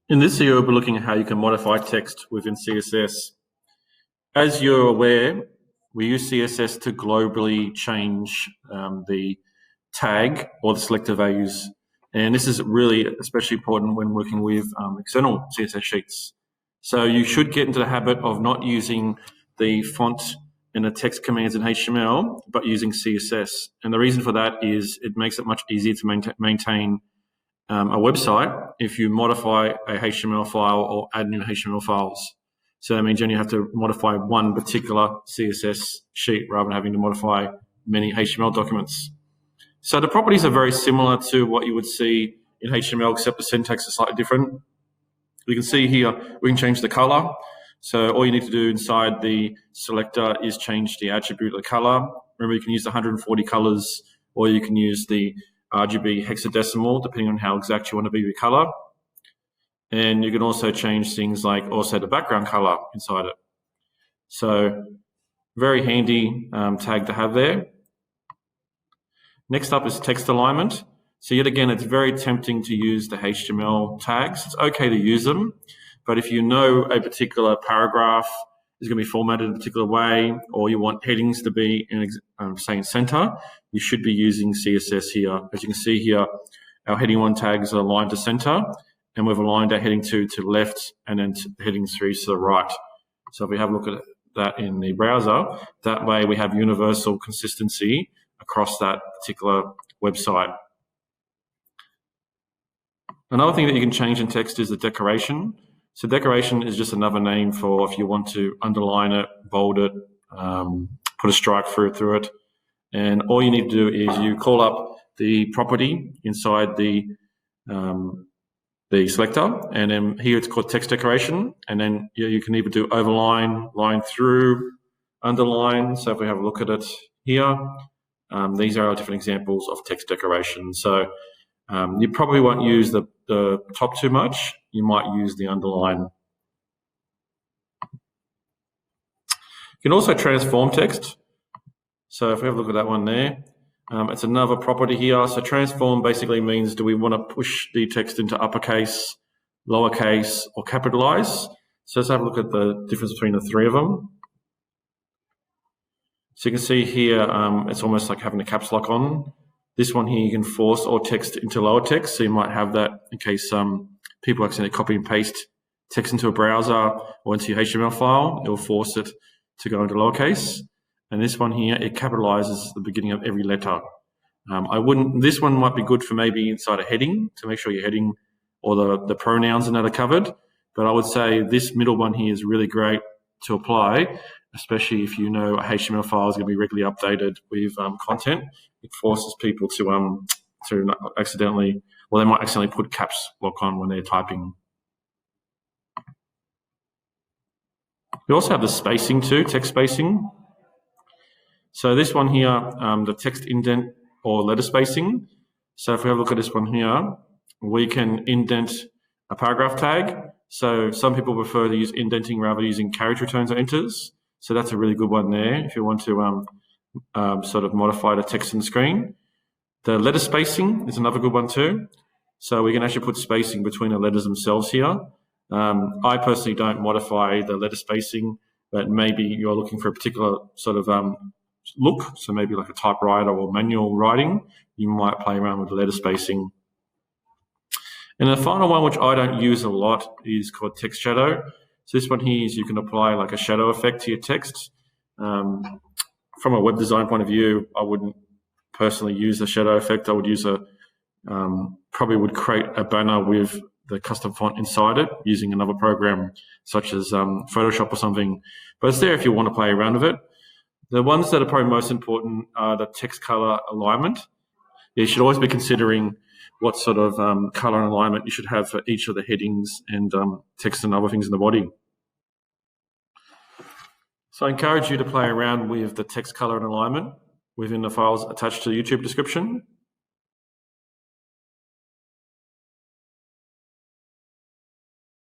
In this video, we'll be looking at how you can modify text within CSS. As you're aware, we use CSS to globally change the tag or the selector values. And this is really especially important when working with external CSS sheets. So you should get into the habit of not using the font and the text commands in HTML, but using CSS. And the reason for that is it makes it much easier to maintain a website if you modify a HTML file or add new HTML files. So that means you only have to modify one particular CSS sheet rather than having to modify many HTML documents. So the properties are very similar to what you would see in HTML, except the syntax is slightly different. You can see here we can change the color. So all you need to do inside the selector is change the attribute of the color. Remember, you can use the 140 colors, or you can use the RGB hexadecimal, depending on how exact you want to be with color. And you can also change things like also the background color inside it. So very handy tag to have there. Next up is text alignment. So yet again, it's very tempting to use the HTML tags. It's okay to use them, but if you know a particular paragraph is going to be formatted in a particular way, or you want headings to be in, say, in center, you should be using CSS here. As you can see here, our heading 1 tags are aligned to center, and we've aligned our heading 2 to the left, and then heading 3 to the right. So if we have a look at that in the browser, that way we have universal consistency across that particular website. Another thing that you can change in text is the decoration. So decoration is just another name for if you want to underline it, bold it, put a strike through it. And all you need to do is you call up the property inside the selector, and then here it's called text decoration. And then you can either do overline, line through, underline. So if we have a look at it here, these are our different examples of text decoration. So you probably won't use the top too much. You might use the underline. You can also transform text. So if we have a look at that one there, it's another property here. So transform basically means, do we want to push the text into uppercase, lowercase, or capitalize? So let's have a look at the difference between the three of them. So you can see here, it's almost like having a caps lock on. This one here, you can force all text into lower text. So you might have that in case people accidentally copy and paste text into a browser or into your HTML file. It will force it to go into lowercase. And this one here, it capitalizes the beginning of every letter. This one might be good for maybe inside a heading to make sure your heading or the pronouns in that are covered. But I would say this middle one here is really great to apply, especially if you know a HTML file is going to be regularly updated with content. It forces people to accidentally, well, they might accidentally put caps lock on when they're typing. We also have the spacing too, text spacing. So this one here, the text indent or letter spacing. So if we have a look at this one here, we can indent a paragraph tag. So some people prefer to use indenting rather than using character returns or enters. So that's a really good one there if you want to sort of modify the text on the screen. The letter spacing is another good one too. So we can actually put spacing between the letters themselves here. I personally don't modify the letter spacing, but maybe you're looking for a particular sort of look. So maybe like a typewriter or manual writing, you might play around with the letter spacing. And the final one, which I don't use a lot, is called text shadow. So this one here is you can apply like a shadow effect to your text. From a web design point of view, I wouldn't personally use a shadow effect. I would use probably would create a banner with the custom font inside it using another program such as Photoshop or something. But it's there if you want to play around with it. The ones that are probably most important are the text color alignment. You should always be considering what sort of color and alignment you should have for each of the headings and text and other things in the body. So I encourage you to play around with the text color and alignment within the files attached to the YouTube description.